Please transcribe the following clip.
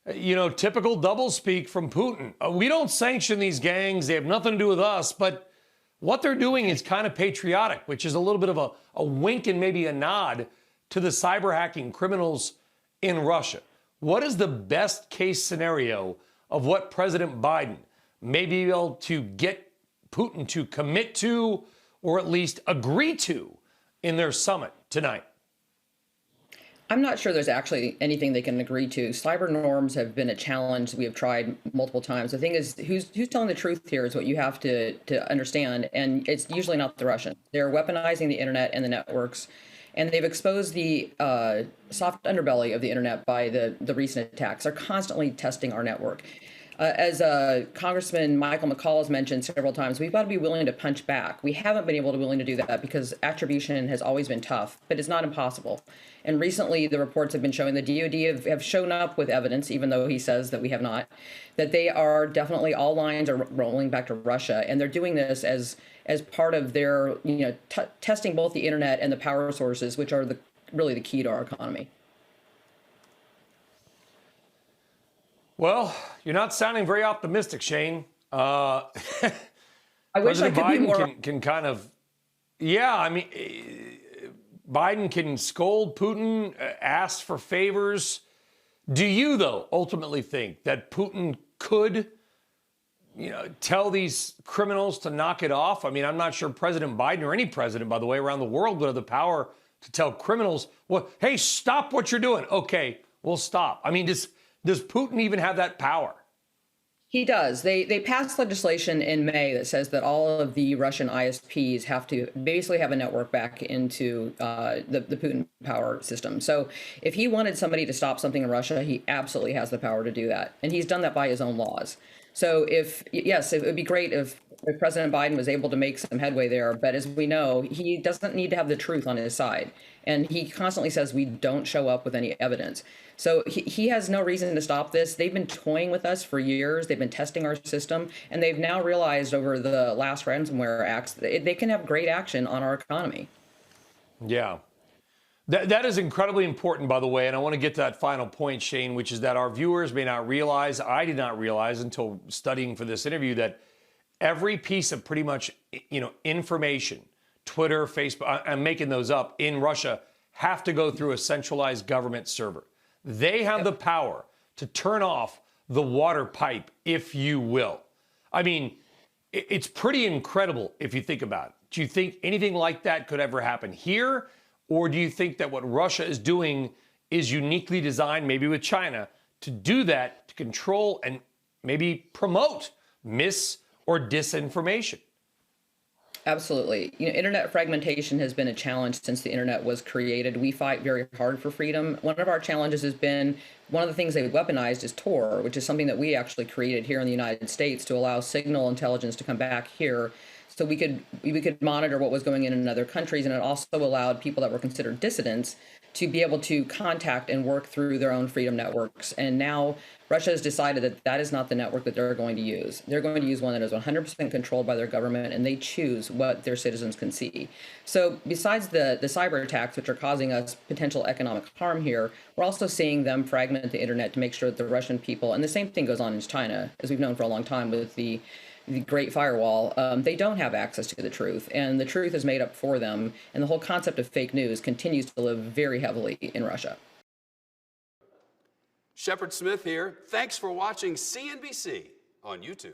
Typical doublespeak from Putin. We don't sanction these gangs. They have nothing to do with us. But what they're doing is kind of patriotic, which is a little bit of a wink and maybe a nod to the cyber hacking criminals in Russia. What is the best case scenario of what President Biden may be able to get Putin to commit to, or at least agree to, in their summit tonight? I'm not sure there's actually anything they can agree to. Cyber norms have been a challenge we have tried multiple times. The thing is, who's telling the truth here is what you have to understand, and it's usually not the Russians. They're weaponizing the internet and the networks, and they've exposed the soft underbelly of the internet by the recent attacks. They're constantly testing our network. As Congressman Michael McCaul has mentioned several times, we've got to be willing to punch back. We haven't been able to willing to do that because attribution has always been tough, but it's not impossible. And recently, the reports have been showing the DoD have shown up with evidence, even though he says that we have not, that they are definitely, all lines are rolling back to Russia, and they're doing this as part of their testing both the internet and the power sources, which are really the key to our economy. Well, you're not sounding very optimistic, Shane. I wish I could be more. Can kind of, Biden can scold Putin, ask for favors. Do you, though, ultimately think that Putin could, tell these criminals to knock it off? I mean, I'm not sure President Biden or any president, by the way, around the world would have the power to tell criminals, well, hey, stop what you're doing. Okay, we'll stop. I mean, does Putin even have that power? He does. They passed legislation in May that says that all of the Russian ISPs have to basically have a network back into the Putin power system. So if he wanted somebody to stop something in Russia, he absolutely has the power to do that. And he's done that by his own laws. So it would be great if President Biden was able to make some headway there. But as we know, he doesn't need to have the truth on his side. And he constantly says we don't show up with any evidence. So he has no reason to stop this. They've been toying with us for years. They've been testing our system. And they've now realized over the last ransomware acts, they can have great action on our economy. Yeah. That is incredibly important, by the way. And I want to get to that final point, Shane, which is that our viewers may not realize, I did not realize until studying for this interview, that every piece of pretty much, information, Twitter, Facebook, I'm making those up, in Russia, have to go through a centralized government server. They have the power to turn off the water pipe, if you will. I mean, it's pretty incredible if you think about it. Do you think anything like that could ever happen here? Or do you think that what Russia is doing is uniquely designed, maybe with China, to do that, to control and maybe promote mis or disinformation? Absolutely. Internet fragmentation has been a challenge since the internet was created. We fight very hard for freedom. One of our challenges has been, one of the things they've weaponized is Tor, which is something that we actually created here in the United States to allow signal intelligence to come back here so we could monitor what was going on in other countries. And it also allowed people that were considered dissidents to be able to contact and work through their own freedom networks. And now Russia has decided that that is not the network that they're going to use. They're going to use one that is 100% controlled by their government, and they choose what their citizens can see. So besides the cyber attacks, which are causing us potential economic harm here, we're also seeing them fragment the internet to make sure that the Russian people, and the same thing goes on in China, as we've known for a long time with the Great Firewall, they don't have access to the truth, and the truth is made up for them, and the whole concept of fake news continues to live very heavily in Russia. Shepard Smith here. Thanks for watching CNBC on YouTube.